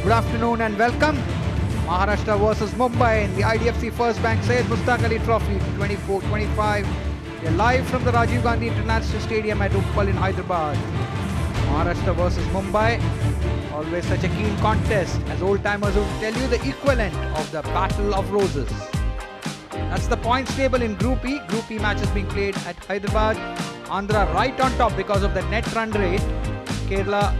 Good afternoon and welcome. Maharashtra versus Mumbai in the IDFC First Bank Syed Mushtaq Ali Trophy 24-25. We are live from the Rajiv Gandhi International Stadium at Uppal in Hyderabad. Maharashtra versus Mumbai, always such a keen contest, as old-timers will tell you, the equivalent of the Battle of Roses. That's the points table in Group E. Group E matches being played at Hyderabad. Andhra right on top because of the net run rate. Kerala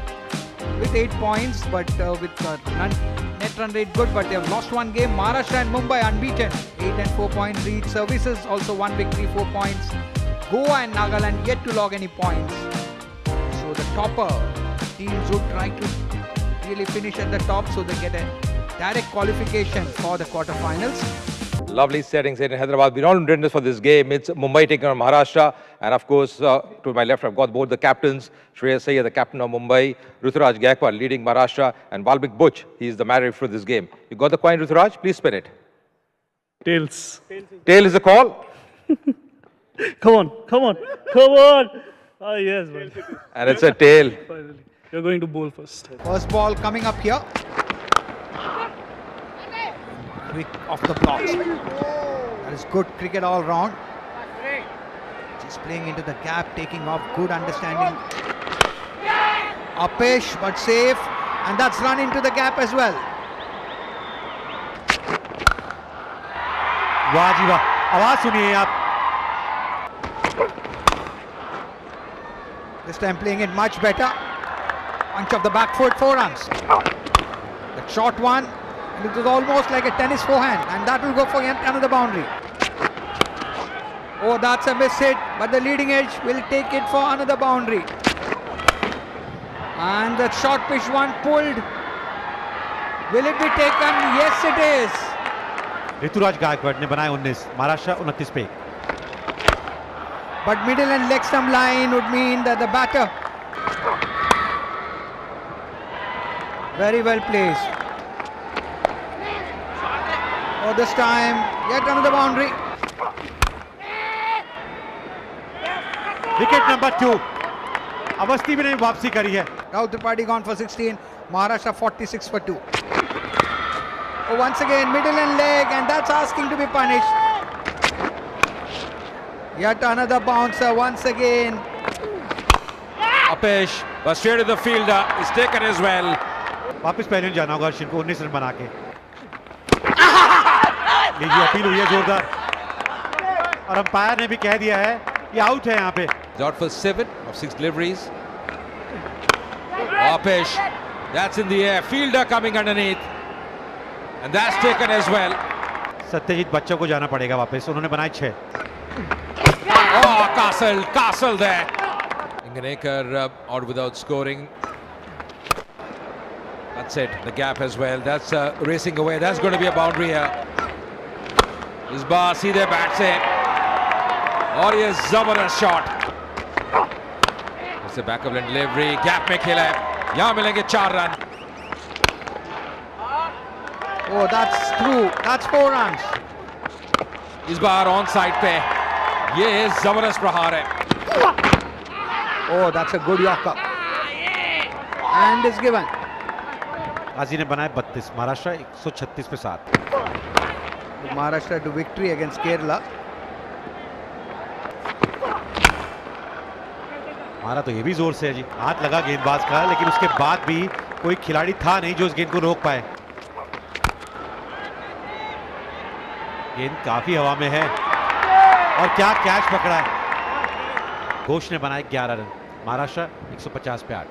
with 8 points, but with net run rate good, but they have lost one game. Maharashtra and Mumbai unbeaten, 8 and 4 points each. Services also 1 victory, 4 points. Goa and Nagaland yet to log any points. So the topper teams would try to really finish at the top so they get a direct qualification for the quarterfinals. Lovely settings here in Hyderabad. We're all in readiness for this game. It's Mumbai taking on Maharashtra. And of course, to my left, I've got both the captains. Shreyas Iyer, the captain of Mumbai. Ruturaj Gaikwad leading Maharashtra. And Valmik Butch, he's the man for this game. You got the coin, Ruturaj? Please spin it. Tails. Tail is the call. Come on, come on, come on. Ah, yes, man. And it's a tail. Finally. You're going to bowl first. First ball coming up here. Quick off the blocks. That is good cricket all round. Just playing into the gap, taking off, good understanding. Upish, but safe. And that's run into the gap as well. वाह जी वाह, आवाज सुनिए आप. This time playing it much better. Punch of the back foot, 4 runs. The short one, and it was almost like a tennis forehand, and that will go for yet another boundary. Oh, that's a miss hit, but the leading edge will take it for another boundary. And the short pitch one pulled. Will it be taken? Yes, it is. Rituraj Gaekwad ने बनाए 19, महाराष्ट्र 29 पे. But middle and leg stump line would mean that the batter very well placed. Oh, this time yet another boundary. Wicket number 2. Awasthi भी नहीं वापसी करी है. Rahul Tripathi gone for 16. Maharashtra 46 for 2. Oh, once again middle and leg, and that's asking to be punished. Yet another bouncer once again. Upish was straight to the fielder. He's taken as well. वापस पहले जाना होगा अर्शिन को 19 run बना के. लीजिए appeal हुई है जोरदार. और अंपायर ने भी कह दिया है ये आउट है यहाँ पे. He's out for 7 of 6 deliveries. Upish, that's in the air. Fielder coming underneath. And that's taken as well. Satyajit बच्चों को जाना पड़ेगा वापस. उन्होंने बनाए 6. Oh, Castle there. Inganekar out without scoring. That's it, the gap as well. That's racing away. That's going to be a boundary here. Is bar, see their bats in. और ये जबरदस्त शॉट. इससे बैकअप लाइन डिलीवरी, गैप में खेला है. यहाँ मिलेंगे 4 run. Oh, that's through. That's 4 runs. इस बार ऑन साइड पे ये जबरदस्त प्रहार है. Oh, that's a good yorker. And is given. काजी ने बनाए 32. महाराष्ट्र 136 पे 7. Maharashtra to victory against Kerala. मारा तो ये भी जोर से है जी. हाथ लगा गेंदबाज का, लेकिन उसके बाद भी कोई खिलाड़ी था नहीं जो इस गेंद को रोक पाए. गेंद काफी हवा में है और क्या कैच पकड़ा है. घोष ने बनाए 11 रन. महाराष्ट्र 150 पे 8.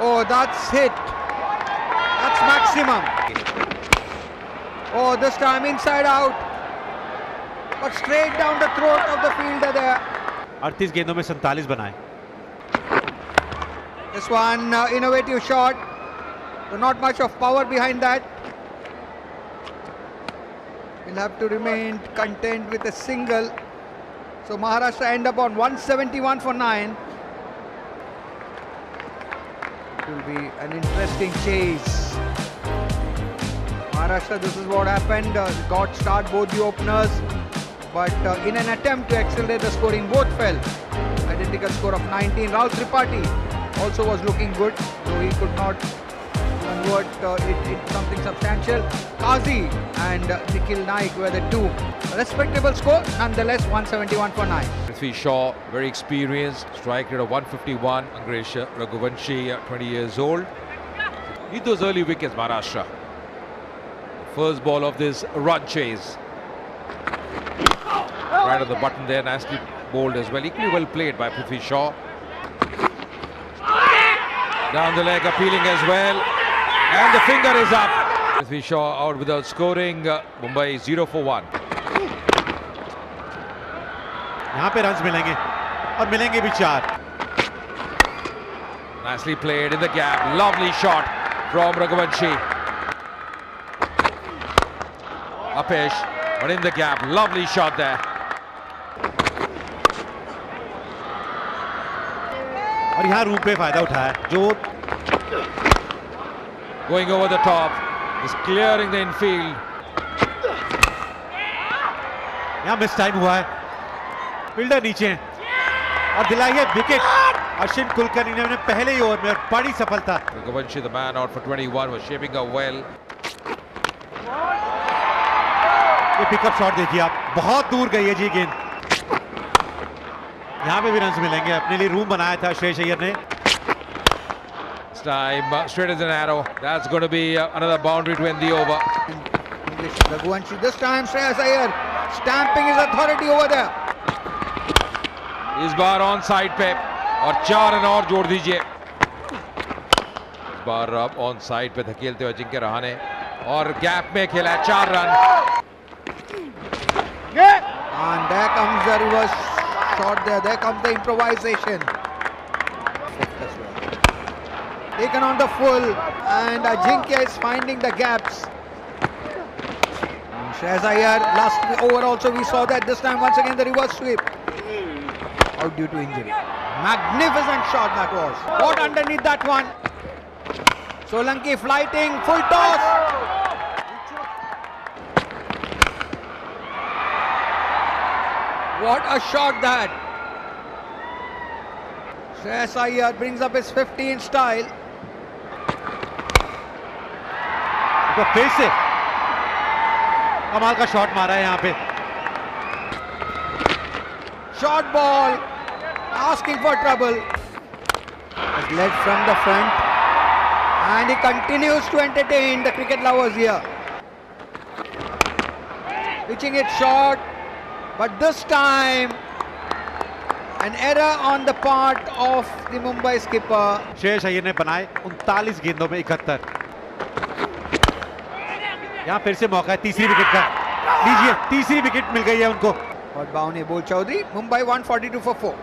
Oh, that's hit. That's maximum. Oh, this time inside out. But straight down the throat of the fielder there. 38 गेंदों में 47 बनाए. This one innovative shot. So not much of power behind that. Will have to remain content with a single. So Maharashtra end up on 171 for 9. It will be an interesting chase. Maharashtra, this is what happened. Got start both the openers, but in an attempt to accelerate the scoring, both fell. Identical score of 19. Rahul Tripathi also was looking good, though he could not convert it into something substantial. Kazi and Nikhil Naik were the two. A respectable score, nonetheless, 171 for 9. Prithvi Shaw, very experienced, strike rate of 151. Angresh Raghuvanshi, 20 years old. Need those early wickets, Maharashtra. First ball of this run chase. Right on the button there, nicely bowled as well. Equally well played by Prithvi Shaw. Down the leg, appealing as well. And the finger is up. Prithvi Shaw out without scoring. Mumbai 0 for 1. यहाँ पे runs मिलेंगे और मिलेंगे भी 4. Nicely played in the gap. Lovely shot from Raghuvanshi. Apesh, but in the gap. Lovely shot there. और यहाँ रूप पे फायदा उठाया जो Going over the top. Is clearing the infield. यहाँ मिस टाइम हुआ है. फील्डर नीचे है और दिलाई है विकेट. अश्विन कुलकर्णी ने पहले ही ओवर में बड़ी सफलता. Raghuvanshi, the man out for 21, was shaping up well. ये पिकअप शॉट देखिए आप, बहुत दूर गई है जी गेंद. यहाँ पे भी रन्स मिलेंगे. अपने लिए रूम बनाया था श्रेयस अय्यर ने. This time straight as an arrow. That's going to be another boundary to end the over. Raghuvanshi, this time Shreyas Iyer stamping his authority over there. इस बार ऑन साइड पे और 4 रन और जोड़ दीजिए. इस बार अब ऑन साइड पे धकेलते हुए अजिंक्य रहाणे और गैप में खेला है 4 run. And there comes the reverse shot there. There comes the improvisation. Taken on the full, and Ajinkya is finding the gaps. Shreyas Iyer, last over also we saw that. This time once again the reverse sweep. Out due to injury. Magnificent shot that was. Caught underneath that one. Solanki flighting, full toss. What a shot that. Shreyas Iyer brings up his 50 in style. तो फिर से कमाल का shot मारा है यहाँ पे. Short ball, asking for trouble. Has led from the front, and he continues to entertain the cricket lovers here. Pitching it short, but this time an error on the part of the Mumbai skipper. Shreyas Iyer ने बनाए 39 गेंदों में 71. यहाँ फिर से मौका है तीसरी विकेट का. लीजिए, तीसरी विकेट मिल गई है उनको. But Bhavani Bol Chaudhary, Mumbai 142 for 4.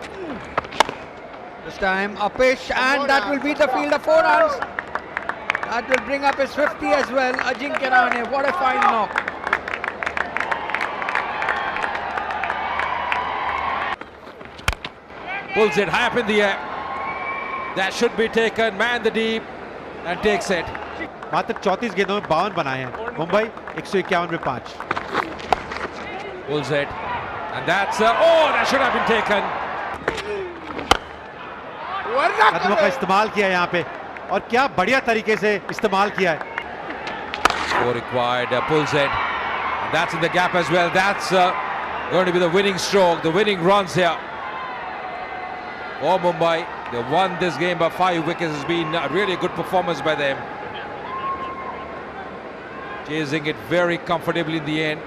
This time Apesh, and that will beat the field of 4 runs. That will bring up his 50 as well. Ajinkya Rahane, what a fine knock. Pulls it high up in the air. That should be taken. Man the deep and takes it. मात्र 34 गेंदों में 52 बनाए हैं. मुंबई 151 में 5. Pulls it. And that's that should have been taken. कदमों का इस्तेमाल किया यहाँ पे और क्या बढ़िया तरीके से इस्तेमाल किया है. Score required. Pulls it. And that's in the gap as well. That's going to be the winning stroke, the winning runs here for Mumbai. They won this game by 5 wickets. It's been a really good performance by them. Chasing it very comfortably in the end.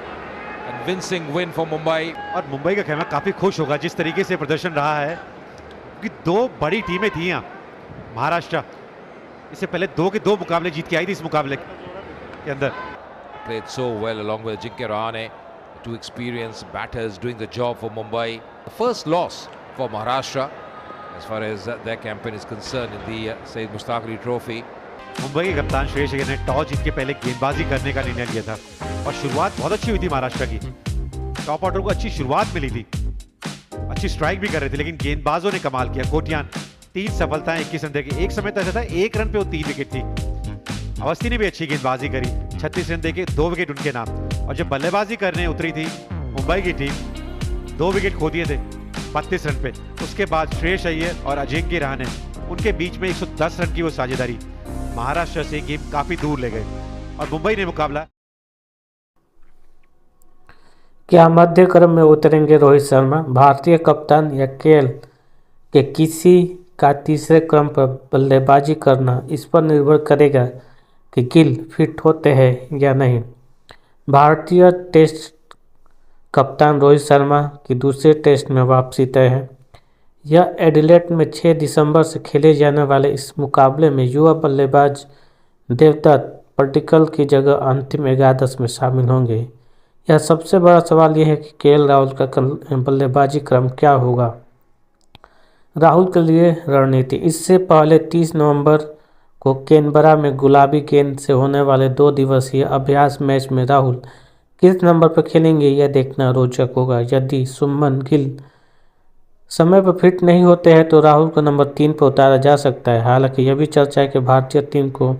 Convincing win for Mumbai. और मुंबई का खेमा काफी खुश होगा जिस तरीके से प्रदर्शन रहा है, क्योंकि 2 बड़ी टीमें थी यहाँ. महाराष्ट्र इससे पहले 2 के 2 मुकाबले जीत के आई थी इस मुकाबले के अंदर. Played so well along with Ajinkya Rahane. 2 experienced batters doing the job for Mumbai. The first loss for Maharashtra as far as their campaign is concerned in the Syed Mushtaq Ali Trophy. Mumbai के कप्तान श्रेयस अय्यर ने toss जीत के पहले गेंदबाजी करने का निर्णय लिया था और शुरुआत बहुत अच्छी हुई थी महाराष्ट्र की. टॉप ऑर्डर को अच्छी शुरुआत मिली थी, अच्छी स्ट्राइक भी कर रहे थे, लेकिन गेंदबाजों ने कमाल किया. कोटियान 3 सफलताएं 21 रन देके. एक समय तो ऐसा था 1 रन पे वो 3 विकेट थी. अवस्थी ने भी अच्छी गेंदबाजी करी, 36 रन देके 2 विकेट उनके नाम. और जब बल्लेबाजी करने उतरी थी मुंबई की टीम, 2 विकेट खो दिए थे 32 रन पे. उसके बाद श्रेयस अय्यर और अजिंक्य रहाणे, उनके बीच में 110 रन की वो साझेदारी. महाराष्ट्र से गेम काफी दूर ले गए और मुंबई ने मुकाबला क्या मध्य क्रम में उतरेंगे रोहित शर्मा? भारतीय कप्तान या केएल के किसी का तीसरे क्रम पर बल्लेबाजी करना इस पर निर्भर करेगा कि गिल फिट होते हैं या नहीं। भारतीय टेस्ट कप्तान रोहित शर्मा की दूसरे टेस्ट में वापसी तय है। यह एडिलेड में 6 दिसंबर से खेले जाने वाले इस मुकाबले में युवा बल्लेबाज देवदत्त पड्डीकल की जगह अंतिम 11 में शामिल होंगे। यह सबसे बड़ा सवाल यह है कि केएल राहुल का बल्लेबाजी क्रम क्या होगा। राहुल के लिए रणनीति। इससे पहले 30 नवंबर को कैनबरा में गुलाबी गेंद से होने वाले 2 दिवसीय अभ्यास मैच में राहुल किस नंबर पर खेलेंगे यह देखना रोचक होगा। यदि शुभमन गिल समय पर फिट नहीं होते हैं तो राहुल को नंबर 3 पर उतारा जा सकता है। हालांकि यह भी चर्चा है कि भारतीय टीम को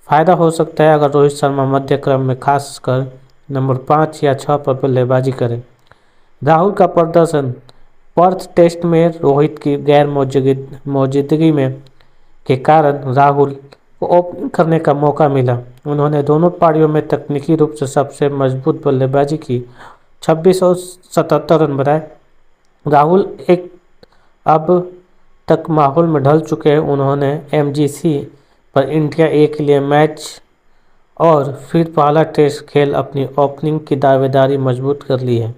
फायदा हो सकता है अगर रोहित शर्मा मध्य क्रम में खासकर नंबर 5 या 6 पर बल्लेबाजी करें। राहुल का प्रदर्शन। पर्थ टेस्ट में रोहित की गैर मौजूदगी में के कारण राहुल को ओपनिंग करने का मौका मिला। उन्होंने दोनों पारियों में तकनीकी रूप से सबसे मजबूत बल्लेबाजी की, 26 और 77 रन बनाए। राहुल एक अब तक माहौल में ढल चुके हैं। उन्होंने एमजीसी पर इंडिया ए के लिए मैच और फिर पहला टेस्ट खेल अपनी ओपनिंग की दावेदारी मजबूत कर ली है।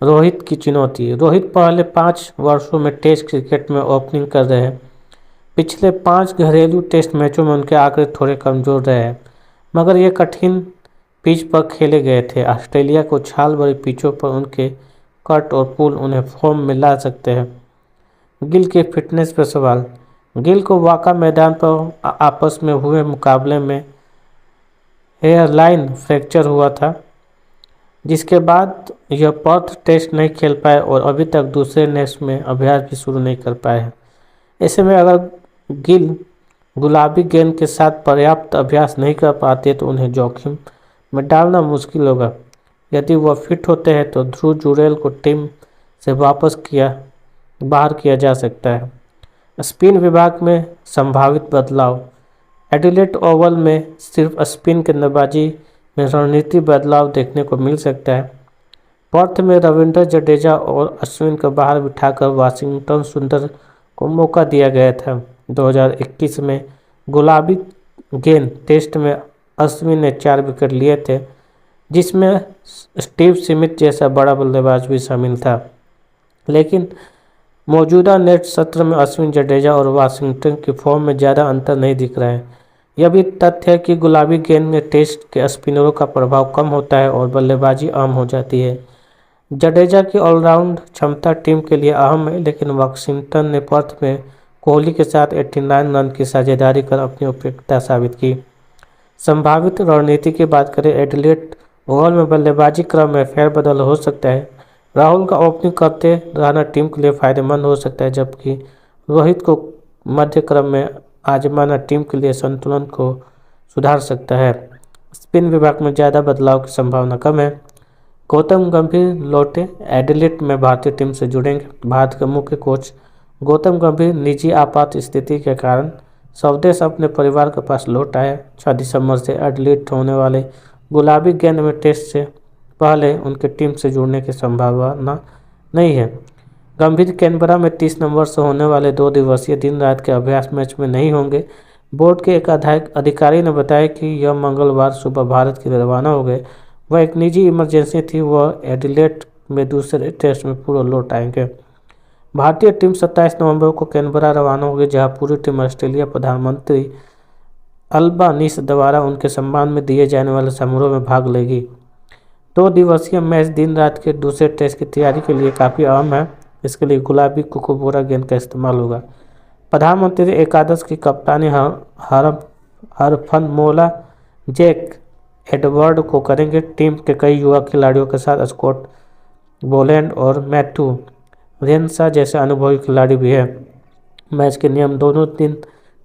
रोहित की चुनौती। रोहित पहले 5 वर्षों में टेस्ट क्रिकेट में ओपनिंग कर रहे हैं। पिछले 5 घरेलू टेस्ट मैचों में उनके आंकड़े थोड़े कमज़ोर रहे हैं, मगर ये कठिन पिच पर खेले गए थे। ऑस्ट्रेलिया को छाल भरी पिचों पर उनके कट और पुल उन्हें फॉर्म में ला सकते हैं। गिल के फिटनेस पर सवाल। गिल को वाका मैदान पर आपस में हुए मुकाबले में हेयरलाइन फ्रैक्चर हुआ था, जिसके बाद यह पर्थ टेस्ट नहीं खेल पाए और अभी तक दूसरे टेस्ट में अभ्यास भी शुरू नहीं कर पाए हैं। ऐसे में अगर गिल गुलाबी गेंद के साथ पर्याप्त अभ्यास नहीं कर पाते तो उन्हें जोखिम में डालना मुश्किल होगा। यदि वह फिट होते हैं तो ध्रुव जुरेल को टीम से बाहर किया जा सकता है। स्पिन विभाग में संभावित बदलाव। एडिलेड ओवल में सिर्फ स्पिन गेंदबाजी में रणनीति बदलाव देखने को मिल सकता है। पर्थ में रविंद्र जडेजा और अश्विन को बाहर बिठाकर वाशिंगटन सुंदर को मौका दिया गया था। 2021 में गुलाबी गेंद टेस्ट में अश्विन ने 4 विकेट लिए थे, जिसमें स्टीव स्मिथ जैसा बड़ा बल्लेबाज भी शामिल था। लेकिन मौजूदा नेट सत्र में अश्विन, जडेजा और वाशिंगटन की फॉर्म में ज़्यादा अंतर नहीं दिख रहा है। यह भी तथ्य है कि गुलाबी गेंद में टेस्ट के स्पिनरों का प्रभाव कम होता है और बल्लेबाजी आम हो जाती है। जडेजा की ऑलराउंड क्षमता टीम के लिए अहम है, लेकिन वाशिंगटन ने पर्थ में कोहली के साथ 89 रन की साझेदारी कर अपनी उपयुक्तता साबित की। संभावित रणनीति की बात करें, एडिलेड ओवल में बल्लेबाजी क्रम में फेरबदल हो सकता है। राहुल का ओपनिंग करते रहना टीम के लिए फायदेमंद हो सकता है, जबकि रोहित को मध्य क्रम में आजमाना टीम के लिए संतुलन को सुधार सकता है। स्पिन विभाग में ज़्यादा बदलाव की संभावना कम है। गौतम गंभीर लौटे। एडिलेड में भारतीय टीम से जुड़ेंगे। भारत के मुख्य कोच गौतम गंभीर निजी आपात स्थिति के कारण स्वदेश अपने परिवार के पास लौट आए। 6 दिसंबर से एडिलेड होने वाले गुलाबी गेंद में टेस्ट से पहले उनके टीम से जुड़ने की संभावना नहीं है। गंभीर कैनबरा में 30 नवंबर से होने वाले 2 दिवसीय दिन रात के अभ्यास मैच में नहीं होंगे। बोर्ड के एक अधिकारी ने बताया कि यह मंगलवार सुबह भारत के लिए रवाना हो गए। वह एक निजी इमरजेंसी थी। वह एडिलेड में दूसरे टेस्ट में पूरा लौट आएंगे। भारतीय टीम 27 नवंबर को कैनबरा रवाना होगी, जहां पूरी टीम ऑस्ट्रेलिया प्रधानमंत्री अल्बानीस द्वारा उनके सम्मान में दिए जाने वाले समारोह में भाग लेगी। 2 दिवसीय मैच दिन रात के दूसरे टेस्ट की तैयारी के लिए काफ़ी अहम है। इसके लिए गुलाबी कुकुबोरा गेंद का इस्तेमाल होगा। प्रधानमंत्री एकादश की कप्तानी हरफनमौला जैक एडवर्ड को करेंगे। टीम के कई युवा खिलाड़ियों के साथ स्कॉट बोलैंड और मैथ्यू रेनशा जैसे अनुभवी खिलाड़ी भी हैं। मैच के नियम दोनों दिन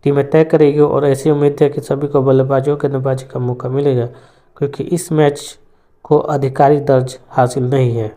टीमें तय करेगी और ऐसी उम्मीद है कि सभी को बल्लेबाजों के गेंदबाजी का मौका मिलेगा, क्योंकि इस मैच को आधिकारिक दर्ज हासिल नहीं है।